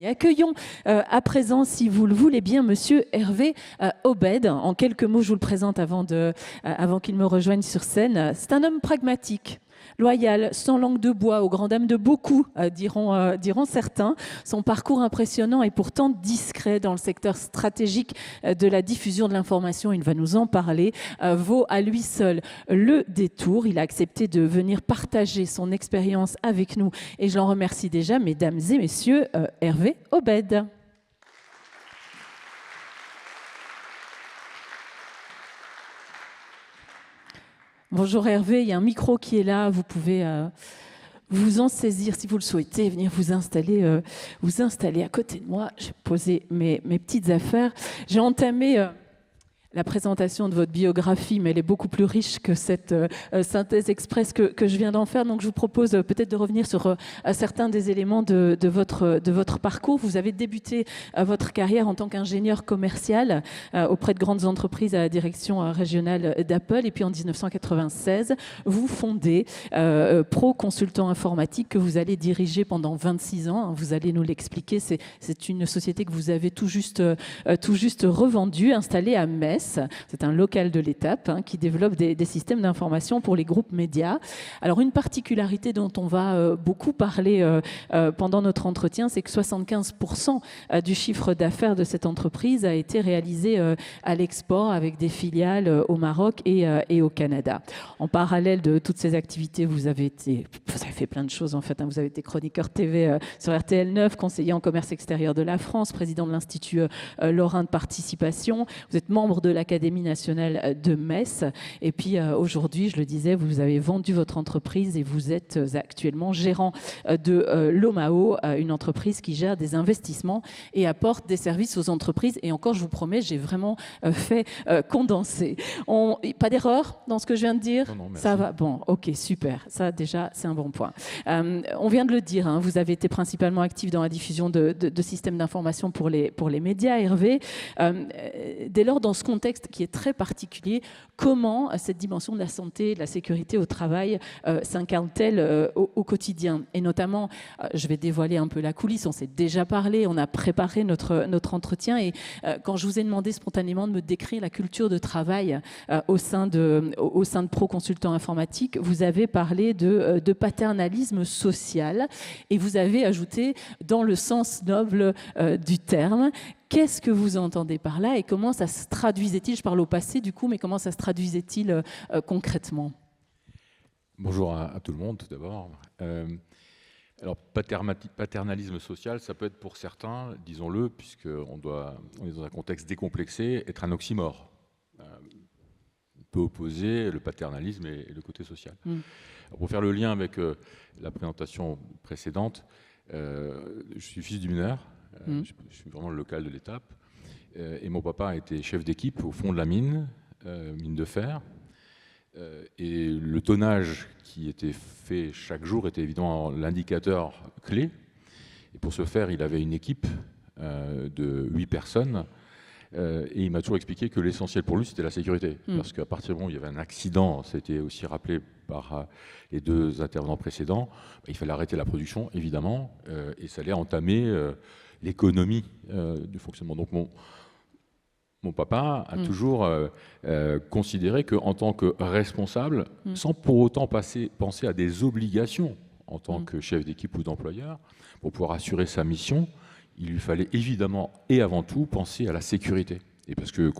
Et accueillons à présent, si vous le voulez bien, Monsieur Hervé Obed. En quelques mots, je vous le présente avant qu'il me rejoigne sur scène. C'est un homme pragmatique, loyal, sans langue de bois, aux grandes dames de beaucoup, diront certains. Son parcours impressionnant et pourtant discret dans le secteur stratégique de la diffusion de l'information, il va nous en parler, vaut à lui seul le détour. Il a accepté de venir partager son expérience avec nous et je l'en remercie déjà, mesdames et messieurs, Hervé Obed. Bonjour Hervé, il y a un micro qui est là, vous pouvez vous en saisir si vous le souhaitez, venir vous installer à côté de moi. J'ai posé mes petites affaires. J'ai entamé la présentation de votre biographie, mais elle est beaucoup plus riche que cette synthèse express que je viens d'en faire. Donc je vous propose peut-être de revenir sur certains des éléments de votre parcours. Vous avez débuté votre carrière en tant qu'ingénieur commercial auprès de grandes entreprises à la direction régionale d'Apple. Et puis en 1996, vous fondez Pro Consultant Informatique que vous allez diriger pendant 26 ans. Vous allez nous l'expliquer. C'est une société que vous avez tout juste revendue, installée à Metz. C'est un local de l'étape qui développe des systèmes d'information pour les groupes médias. Alors une particularité dont on va beaucoup parler pendant notre entretien, c'est que 75% du chiffre d'affaires de cette entreprise a été réalisé à l'export avec des filiales au Maroc et au Canada. En parallèle de toutes ces activités, vous avez fait plein de choses en fait. Vous avez été chroniqueur TV sur RTL9, conseiller en commerce extérieur de la France, président de l'Institut Lorrain de Participation. Vous êtes membre de l'Académie nationale de Metz. Et puis aujourd'hui, je le disais, vous avez vendu votre entreprise et vous êtes actuellement gérant de Lomao, une entreprise qui gère des investissements et apporte des services aux entreprises. Et encore, je vous promets, j'ai vraiment fait condenser. Pas d'erreur dans ce que je viens de dire? Non, ça va? Bon, ok, super. Ça, déjà, c'est un bon point. On vient de le dire, vous avez été principalement actif dans la diffusion de systèmes d'information pour les médias, Hervé. Dès lors, dans ce contexte qui est très particulier, comment cette dimension de la santé, de la sécurité au travail s'incarne-t-elle au quotidien? Et notamment, je vais dévoiler un peu la coulisse, on s'est déjà parlé, on a préparé notre entretien et quand je vous ai demandé spontanément de me décrire la culture de travail au sein de Pro Consultant Informatique, vous avez parlé de paternalisme social et vous avez ajouté dans le sens noble du terme. Qu'est-ce que vous entendez par là et comment ça se traduisait-il? Je parle au passé du coup, mais comment ça se traduisait-il concrètement? Bonjour à tout le monde tout d'abord. Alors paternalisme social, ça peut être pour certains, disons-le, puisqu'on est dans un contexte décomplexé, être un oxymore. On peut opposer le paternalisme et le côté social. Alors, pour faire le lien avec la présentation précédente, je suis fils du mineur. Je suis vraiment le local de l'étape. Et mon papa était chef d'équipe au fond de la mine de fer. Et le tonnage qui était fait chaque jour était évidemment l'indicateur clé. Et pour ce faire, il avait une équipe de 8 personnes. Et il m'a toujours expliqué que l'essentiel pour lui, c'était la sécurité. Parce qu'à partir du moment où il y avait un accident, c'était aussi rappelé par les deux intervenants précédents, il fallait arrêter la production, évidemment, et ça allait entamer l'économie du fonctionnement. Donc mon papa a toujours considéré qu'en tant que responsable, sans pour autant penser à des obligations en tant que chef d'équipe ou d'employeur, pour pouvoir assurer sa mission, il lui fallait évidemment et avant tout penser à la sécurité. Et parce que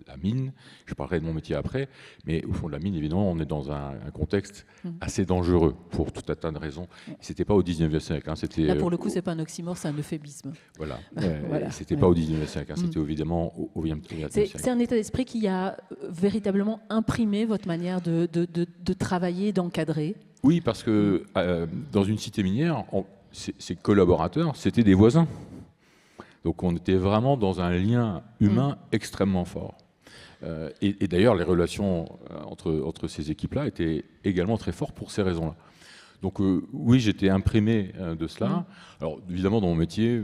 la mine, je parlerai de mon métier après, mais au fond de la mine, évidemment, on est dans un contexte assez dangereux pour tout un tas de raisons. C'était pas au 19e siècle. Là, pour le coup, c'est pas un oxymore, c'est un euphémisme. Voilà. C'était pas au 19e siècle, c'était évidemment au 20e siècle. C'est un état d'esprit qui a véritablement imprimé votre manière de travailler, d'encadrer. Oui, parce que dans une cité minière, ses collaborateurs, c'était des voisins. Donc on était vraiment dans un lien humain extrêmement fort. Et d'ailleurs, les relations entre ces équipes-là étaient également très fortes pour ces raisons-là. Donc oui, j'étais imprimé de cela. Alors évidemment, dans mon métier,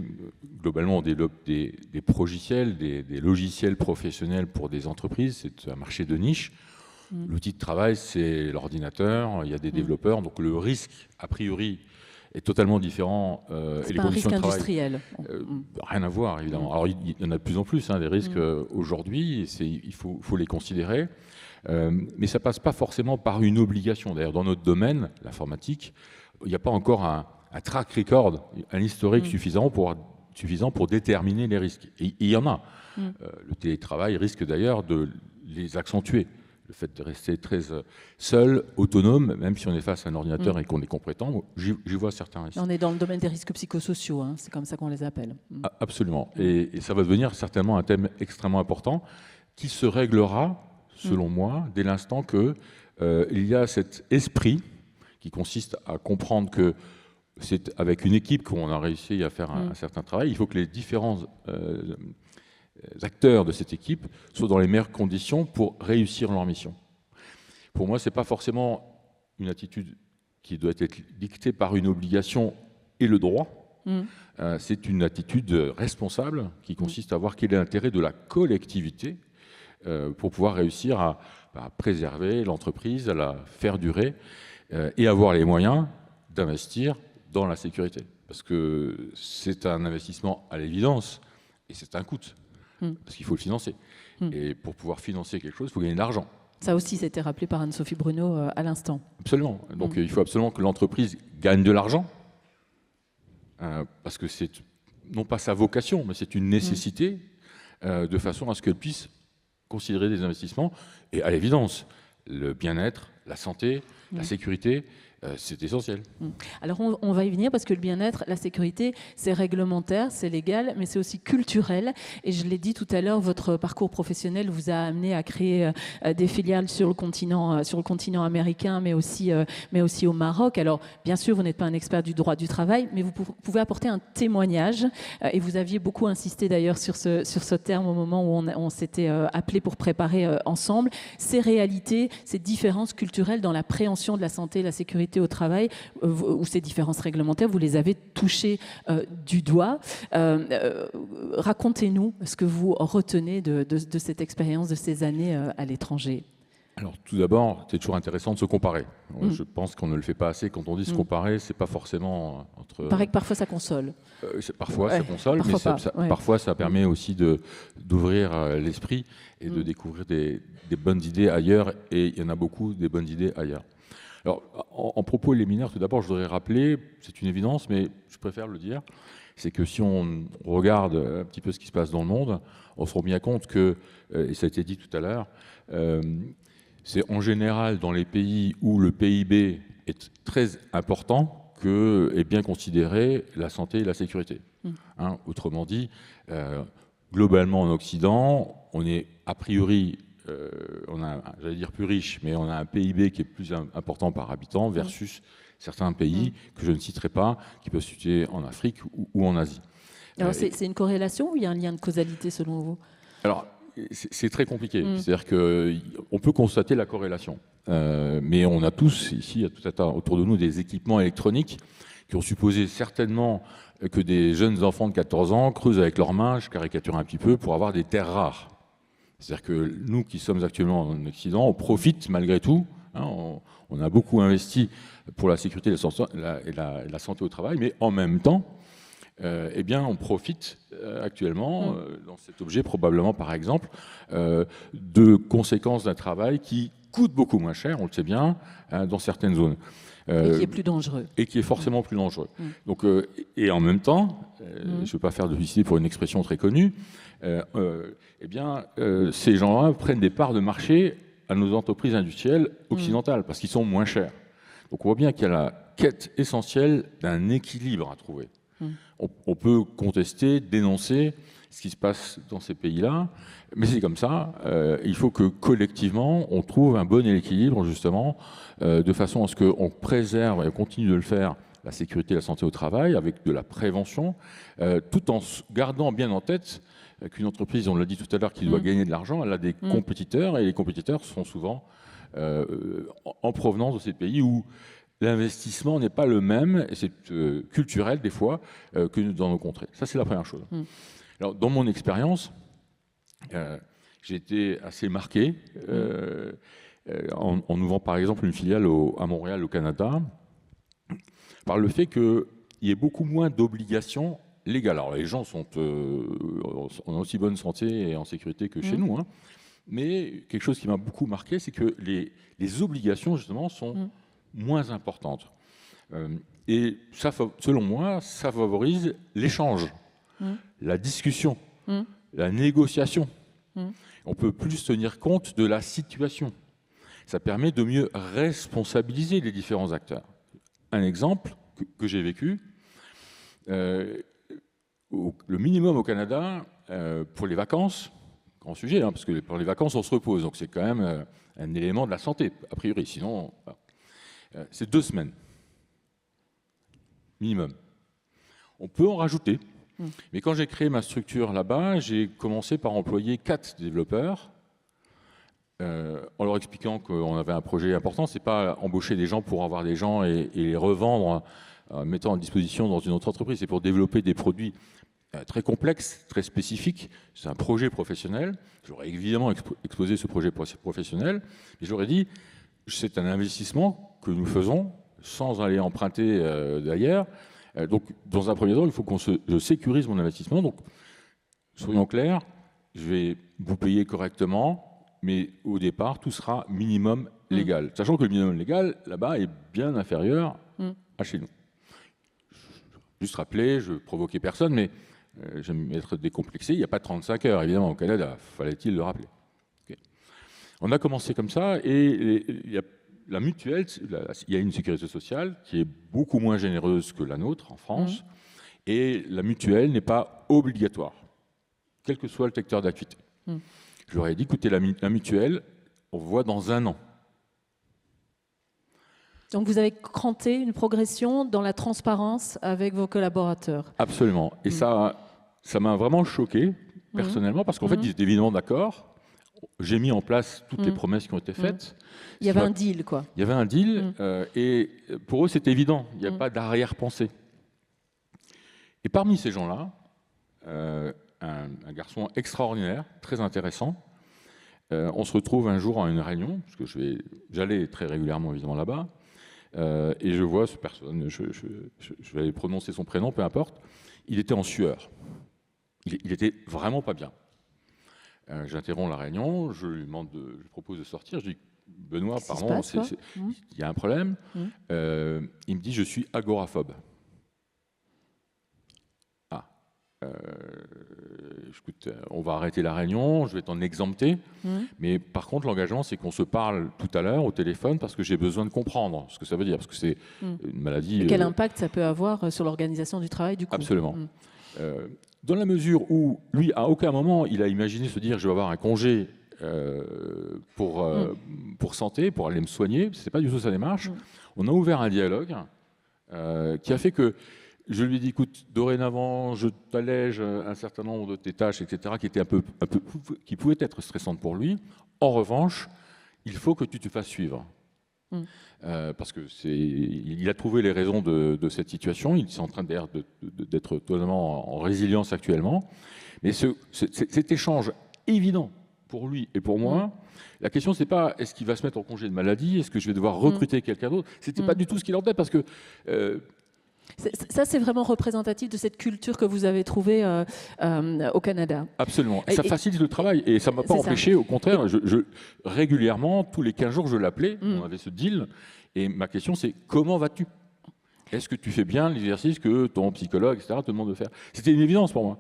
globalement, on développe des progiciels, des logiciels professionnels pour des entreprises. C'est un marché de niche. L'outil de travail, c'est l'ordinateur. Il y a des développeurs. Donc le risque, a priori, est totalement différent. C'est et les pas un risque conditions de travail, industriel. rien à voir, évidemment. Alors, il y en a de plus en plus, des risques aujourd'hui, il faut les considérer. Mais ça passe pas forcément par une obligation. D'ailleurs, dans notre domaine, l'informatique, il n'y a pas encore un track record, un historique suffisant pour déterminer les risques. Et il y en a. Le télétravail risque d'ailleurs de les accentuer. Le fait de rester très seul, autonome, même si on est face à un ordinateur et qu'on est compétent, j'y vois certains risques. On est dans le domaine des risques psychosociaux, hein, c'est comme ça qu'on les appelle. Absolument. Et ça va devenir certainement un thème extrêmement important qui se réglera, selon moi, dès l'instant qu'il y a cet esprit qui consiste à comprendre que c'est avec une équipe qu'on a réussi à faire un certain travail. Il faut que les différents acteurs de cette équipe soient dans les meilleures conditions pour réussir leur mission. Pour moi, ce n'est pas forcément une attitude qui doit être dictée par une obligation et le droit. C'est une attitude responsable qui consiste à voir quel est l'intérêt de la collectivité pour pouvoir réussir à préserver l'entreprise, à la faire durer et avoir les moyens d'investir dans la sécurité. Parce que c'est un investissement à l'évidence et c'est un coût. Parce qu'il faut le financer. Et pour pouvoir financer quelque chose, il faut gagner de l'argent. Ça aussi, c'était rappelé par Anne-Sophie Bruno à l'instant. Absolument. Donc il faut absolument que l'entreprise gagne de l'argent. Parce que c'est non pas sa vocation, mais c'est une nécessité de façon à ce qu'elle puisse considérer des investissements. Et à l'évidence, le bien-être, la santé, la sécurité, c'est essentiel. Alors on va y venir parce que le bien-être, la sécurité, c'est réglementaire, c'est légal, mais c'est aussi culturel. Et je l'ai dit tout à l'heure, votre parcours professionnel vous a amené à créer des filiales sur le continent américain, mais aussi au Maroc. Alors bien sûr, vous n'êtes pas un expert du droit du travail, mais vous pouvez apporter un témoignage. Et vous aviez beaucoup insisté d'ailleurs sur ce terme au moment où on s'était appelé pour préparer ensemble ces réalités, ces différences culturelles dans la préhension de la santé et la sécurité au travail, ou ces différences réglementaires, vous les avez touchées du doigt. Racontez-nous ce que vous retenez de cette expérience, de ces années à l'étranger. Alors tout d'abord, c'est toujours intéressant de se comparer. Je pense qu'on ne le fait pas assez. Quand on dit se comparer, c'est pas forcément entre... Il paraît que parfois ça console. Parfois ça console, parfois mais parfois ça permet aussi d'ouvrir l'esprit et de découvrir des bonnes idées ailleurs. Et il y en a beaucoup des bonnes idées ailleurs. Alors, en propos liminaire, tout d'abord, je voudrais rappeler, c'est une évidence, mais je préfère le dire, c'est que si on regarde un petit peu ce qui se passe dans le monde, on se rend bien compte que, et ça a été dit tout à l'heure, c'est en général dans les pays où le PIB est très important que est bien considérée la santé et la sécurité. Autrement dit, globalement en Occident, on est a priori... j'allais dire plus riche, mais on a un PIB qui est plus important par habitant versus certains pays que je ne citerai pas, qui peuvent se situer en Afrique ou en Asie. Alors c'est une corrélation ou il y a un lien de causalité selon vous? Alors, c'est très compliqué. C'est-à-dire qu'on peut constater la corrélation. Mais on a tous, ici, autour de nous, des équipements électroniques qui ont supposé certainement que des jeunes enfants de 14 ans creusent avec leurs mains, je caricature un petit peu, pour avoir des terres rares. C'est-à-dire que nous qui sommes actuellement en Occident, on profite malgré tout. On a beaucoup investi pour la sécurité et la santé au travail, mais en même temps, on profite actuellement, dans cet objet probablement par exemple, de conséquences d'un travail qui coûte beaucoup moins cher, on le sait bien, dans certaines zones. Et qui est plus dangereux. Et qui est forcément plus dangereux. Donc, et en même temps, je ne veux pas faire de publicité pour une expression très connue, ces gens-là prennent des parts de marché à nos entreprises industrielles occidentales parce qu'ils sont moins chers. Donc on voit bien qu'il y a la quête essentielle d'un équilibre à trouver. On peut contester, dénoncer ce qui se passe dans ces pays-là, mais c'est comme ça. Il faut que collectivement, on trouve un bon équilibre, justement, de façon à ce qu'on préserve et on continue de le faire, la sécurité et la santé au travail, avec de la prévention, tout en gardant bien en tête qu'une entreprise, on l'a dit tout à l'heure, qui doit gagner de l'argent, elle a des compétiteurs, et les compétiteurs sont souvent en provenance de ces pays où l'investissement n'est pas le même, et c'est culturel des fois, que dans nos contrées. Ça, c'est la première chose. Alors, dans mon expérience, j'ai été assez marqué en ouvrant par exemple une filiale à Montréal, au Canada, par le fait qu'il y ait beaucoup moins d'obligations légales. Alors les gens sont en aussi bonne santé et en sécurité que chez nous, hein. Mais quelque chose qui m'a beaucoup marqué, c'est que les obligations, justement, sont moins importantes. Et ça, selon moi, ça favorise l'échange, la discussion, la négociation. On peut plus tenir compte de la situation. Ça permet de mieux responsabiliser les différents acteurs. Un exemple que j'ai vécu, le minimum au Canada pour les vacances, grand sujet, hein, parce que pour les vacances on se repose, donc c'est quand même un élément de la santé, a priori, sinon c'est 2 semaines, minimum. On peut en rajouter, mais quand j'ai créé ma structure là-bas, j'ai commencé par employer 4 développeurs, en leur expliquant qu'on avait un projet important. C'est pas embaucher des gens pour avoir des gens et les revendre en mettant à disposition dans une autre entreprise. C'est pour développer des produits très complexes, très spécifiques. C'est un projet professionnel. J'aurais évidemment exposé ce projet professionnel, mais j'aurais dit c'est un investissement que nous faisons sans aller emprunter d'ailleurs. Donc, dans un premier temps, il faut je sécurise mon investissement. Donc, soyons clairs, je vais vous payer correctement, mais au départ, tout sera minimum légal. Sachant que le minimum légal, là-bas, est bien inférieur à chez nous. Juste rappeler, je ne provoquais personne, mais j'aime être décomplexé. Il n'y a pas 35 heures, évidemment, au Canada, fallait-il le rappeler. Okay. On a commencé comme ça, et la mutuelle, il y a une sécurité sociale qui est beaucoup moins généreuse que la nôtre en France, et la mutuelle n'est pas obligatoire, quel que soit le secteur d'activité. Je leur ai dit, écoutez, la mutuelle, on voit dans 1 an. Donc vous avez cranté une progression dans la transparence avec vos collaborateurs. Absolument. Et ça m'a vraiment choqué, personnellement, parce qu'en fait, ils étaient évidemment d'accord. J'ai mis en place toutes les promesses qui ont été faites. Il y avait un deal, quoi. Il y avait un deal, et pour eux, c'était évident. Il n'y a pas d'arrière-pensée. Et parmi ces gens-là, un garçon extraordinaire, très intéressant. On se retrouve un jour à une réunion, parce que j'allais très régulièrement évidemment là-bas, et je vois cette personne, je vais prononcer son prénom, peu importe, il était en sueur. Il était vraiment pas bien. J'interromps la réunion, je lui propose de sortir, je dis Benoît, pardon, il y a un problème. Il me dit je suis agoraphobe. Écoute, on va arrêter la réunion, je vais t'en exempter, mais par contre l'engagement c'est qu'on se parle tout à l'heure au téléphone parce que j'ai besoin de comprendre ce que ça veut dire, parce que c'est une maladie... Et quel impact ça peut avoir sur l'organisation du travail du coup? Absolument. Dans la mesure où lui, à aucun moment, il a imaginé se dire je vais avoir un congé pour santé, pour aller me soigner, c'est pas du tout sa démarche. On a ouvert un dialogue qui a fait que je lui ai dit, écoute, dorénavant, je t'allège un certain nombre de tes tâches, etc., qui étaient qui pouvaient être stressantes pour lui. En revanche, il faut que tu te fasses suivre. Parce que il a trouvé les raisons de cette situation. Il est en train d'être totalement en résilience actuellement. Mais cet échange évident pour lui et pour moi, la question, c'est pas est-ce qu'il va se mettre en congé de maladie, est-ce que je vais devoir recruter quelqu'un d'autre. C'était pas du tout ce qu'il en tête, parce que ça, c'est vraiment représentatif de cette culture que vous avez trouvée au Canada. Absolument. Ça facilite le travail et ça ne m'a pas empêché. Au contraire, régulièrement, tous les 15 jours, je l'appelais. On avait ce deal. Et ma question, c'est comment vas-tu? Est-ce que tu fais bien l'exercice que ton psychologue, etc., te demande de faire? C'était une évidence pour moi.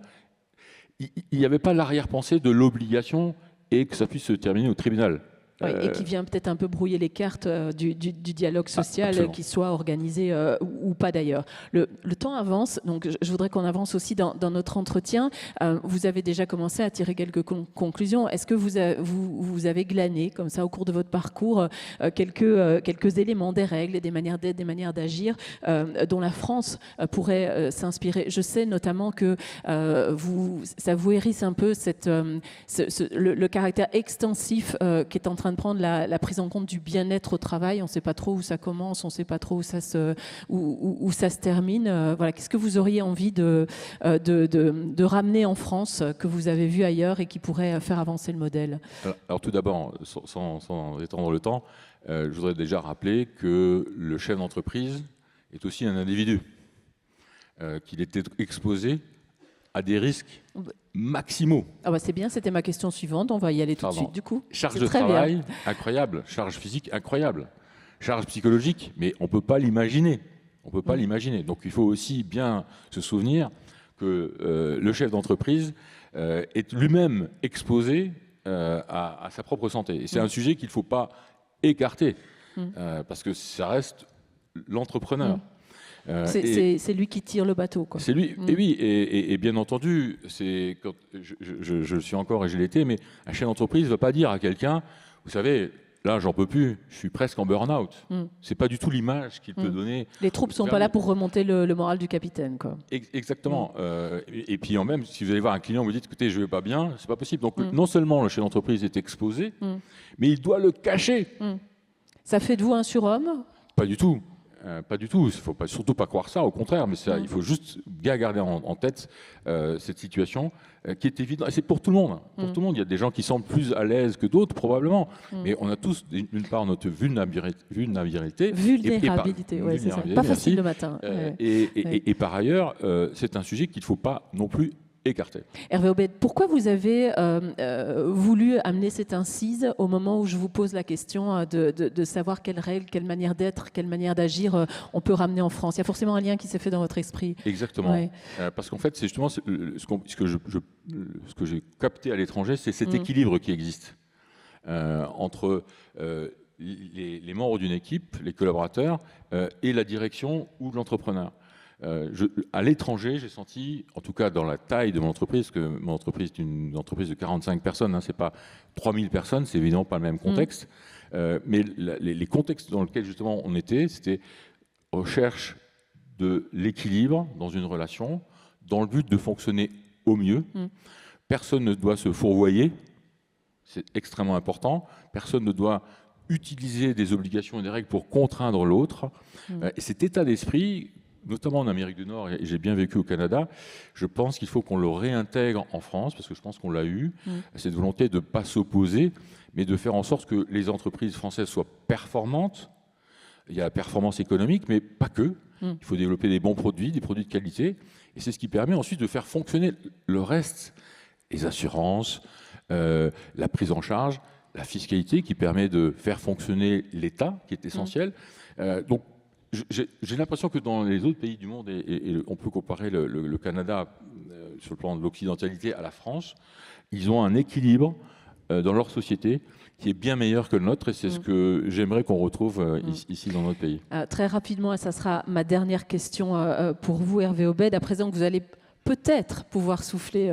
Il n'y avait pas l'arrière-pensée de l'obligation et que ça puisse se terminer au tribunal. Oui, et qui vient peut-être un peu brouiller les cartes du dialogue social, qu'il soit organisé ou pas d'ailleurs. Le temps avance, donc je voudrais qu'on avance aussi dans notre entretien. Vous avez déjà commencé à tirer quelques conclusions. Est-ce que vous avez glané, comme ça, au cours de votre parcours, quelques éléments, des règles, des manières d'être, des manières d'agir dont la France pourrait s'inspirer? Je sais notamment que ça vous hérisse un peu le caractère extensif qui est en train de prendre la prise en compte du bien-être au travail. On ne sait pas trop où ça commence, on ne sait pas trop où ça se termine. Voilà. Qu'est-ce que vous auriez envie de ramener en France, que vous avez vu ailleurs et qui pourrait faire avancer le modèle? Alors tout d'abord, sans étendre le temps, je voudrais déjà rappeler que le chef d'entreprise est aussi un individu, qu'il était exposé à des risques maximaux. Ah bah c'est bien, c'était ma question suivante, on va y aller tout de suite du coup. Charge de travail incroyable, charge physique incroyable, charge psychologique, mais on ne peut pas l'imaginer. On peut pas l'imaginer. Donc il faut aussi bien se souvenir que le chef d'entreprise est lui-même exposé à sa propre santé. Et c'est un sujet qu'il ne faut pas écarter, parce que ça reste l'entrepreneur. C'est lui qui tire le bateau, quoi. C'est lui, et oui, et bien entendu, c'est quand je suis encore et je l'étais, mais un chef d'entreprise ne va pas dire à quelqu'un, vous savez, là j'en peux plus, je suis presque en burn-out. C'est pas du tout l'image qu'il peut donner. Les troupes sont pas là pour remonter le moral du capitaine, quoi. Exactement. Et puis en même, si vous allez voir un client, vous dites, écoutez, je vais pas bien, c'est pas possible. Donc non seulement le chef d'entreprise est exposé, mais il doit le cacher. Ça fait de vous un surhomme? Pas du tout. Pas du tout, il ne faut surtout pas croire ça, au contraire, mais ça, il faut juste bien garder en tête cette situation qui est évidente. Et c'est pour tout le monde. Pour tout le monde, il y a des gens qui semblent plus à l'aise que d'autres, probablement, mais on a tous, d'une part, notre vulnérabilité. Oui, c'est ça. Pas facile le matin. Et par ailleurs, c'est un sujet qu'il ne faut pas non plus écarté. Hervé Aubet, pourquoi vous avez voulu amener cette incise au moment où je vous pose la question de savoir quelles règles, quelle manière d'être, quelle manière d'agir on peut ramener en France? Il y a forcément un lien qui s'est fait dans votre esprit. Exactement. Ouais. Parce qu'en fait, c'est justement ce que j'ai capté à l'étranger, c'est cet équilibre qui existe entre les membres d'une équipe, les collaborateurs, et la direction ou l'entrepreneur. À l'étranger, j'ai senti, en tout cas dans la taille de mon entreprise, que mon entreprise est une entreprise de 45 personnes, ce n'est pas 3000 personnes, c'est évidemment pas le même contexte, mais les contextes dans lesquels justement on était, c'était recherche de l'équilibre dans une relation, dans le but de fonctionner au mieux. Personne ne doit se fourvoyer, c'est extrêmement important, personne ne doit utiliser des obligations et des règles pour contraindre l'autre, et cet état d'esprit, notamment en Amérique du Nord, et j'ai bien vécu au Canada, je pense qu'il faut qu'on le réintègre en France, parce que je pense qu'on l'a eu, cette volonté de ne pas s'opposer, mais de faire en sorte que les entreprises françaises soient performantes. Il y a la performance économique, mais pas que. Il faut développer des bons produits, des produits de qualité, et c'est ce qui permet ensuite de faire fonctionner le reste, les assurances, la prise en charge, la fiscalité, qui permet de faire fonctionner l'État, qui est essentiel. Donc, j'ai l'impression que dans les autres pays du monde, et on peut comparer le Canada sur le plan de l'occidentalité à la France, ils ont un équilibre dans leur société qui est bien meilleur que le nôtre, et c'est ce que j'aimerais qu'on retrouve ici dans notre pays. Très rapidement, et ça sera ma dernière question pour vous, Hervé Aubet. À présent que vous allez peut-être pouvoir souffler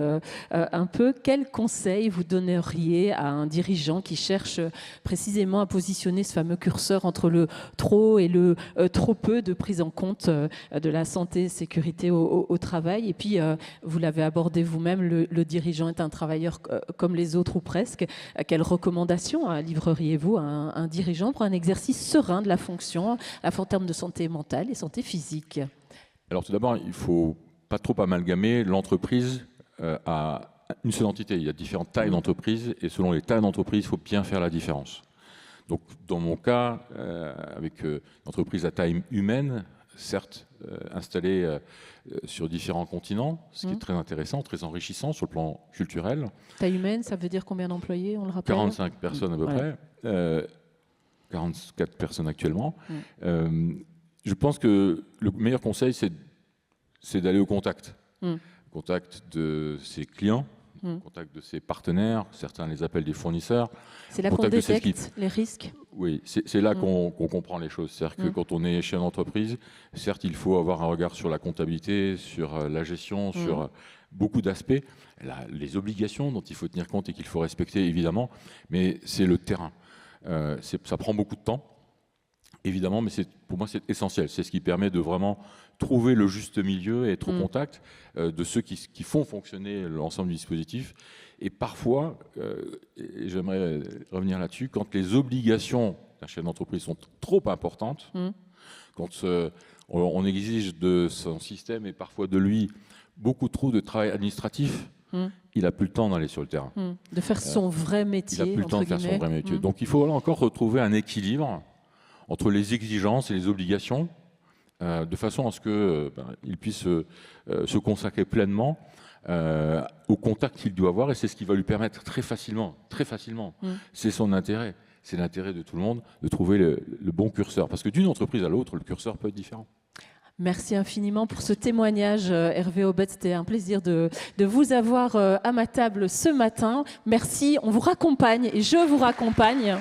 un peu, quel conseil vous donneriez à un dirigeant qui cherche précisément à positionner ce fameux curseur entre le trop et le trop peu de prise en compte de la santé et sécurité au travail? Et puis, vous l'avez abordé vous-même, le dirigeant est un travailleur comme les autres ou presque. Quelles recommandations livreriez-vous à un dirigeant pour un exercice serein de la fonction, à la fois en termes de santé mentale et santé physique? Alors tout d'abord, il faut pas trop amalgamer l'entreprise à une seule entité. Il y a différentes tailles d'entreprise, et selon les tailles d'entreprise, il faut bien faire la différence. Donc, dans mon cas, avec une entreprise à taille humaine, certes installée sur différents continents, ce qui est très intéressant, très enrichissant sur le plan culturel. Taille humaine, ça veut dire combien d'employés, on le rappelle? 45 personnes à peu près, 44 personnes actuellement. Je pense que le meilleur conseil, c'est d'aller au contact. Contact de ses clients, contact de ses partenaires, certains les appellent des fournisseurs. C'est là qu'on détecte les risques? Oui, c'est là qu'on comprend les choses. C'est-à-dire que quand on est chef d'entreprise, certes, il faut avoir un regard sur la comptabilité, sur la gestion, sur beaucoup d'aspects, les obligations dont il faut tenir compte et qu'il faut respecter, évidemment, mais c'est le terrain. Ça prend beaucoup de temps, évidemment, mais pour moi, c'est essentiel. C'est ce qui permet de vraiment trouver le juste milieu et être au contact de ceux qui font fonctionner l'ensemble du dispositif. Et parfois, et j'aimerais revenir là-dessus, quand les obligations d'un chef d'entreprise sont trop importantes, quand on exige de son système et parfois de lui beaucoup trop de travail administratif, il n'a plus le temps d'aller sur le terrain. De faire son vrai métier. Il n'a plus le temps de faire son vrai métier. Donc il faut là encore retrouver un équilibre entre les exigences et les obligations de façon à ce qu'il puisse se consacrer pleinement au contact qu'il doit avoir, et c'est ce qui va lui permettre très facilement, c'est son intérêt, c'est l'intérêt de tout le monde, de trouver le bon curseur. Parce que d'une entreprise à l'autre, le curseur peut être différent. Merci infiniment pour ce témoignage, Hervé Aubette. C'était un plaisir de vous avoir à ma table ce matin. Merci, on vous raccompagne et je vous raccompagne.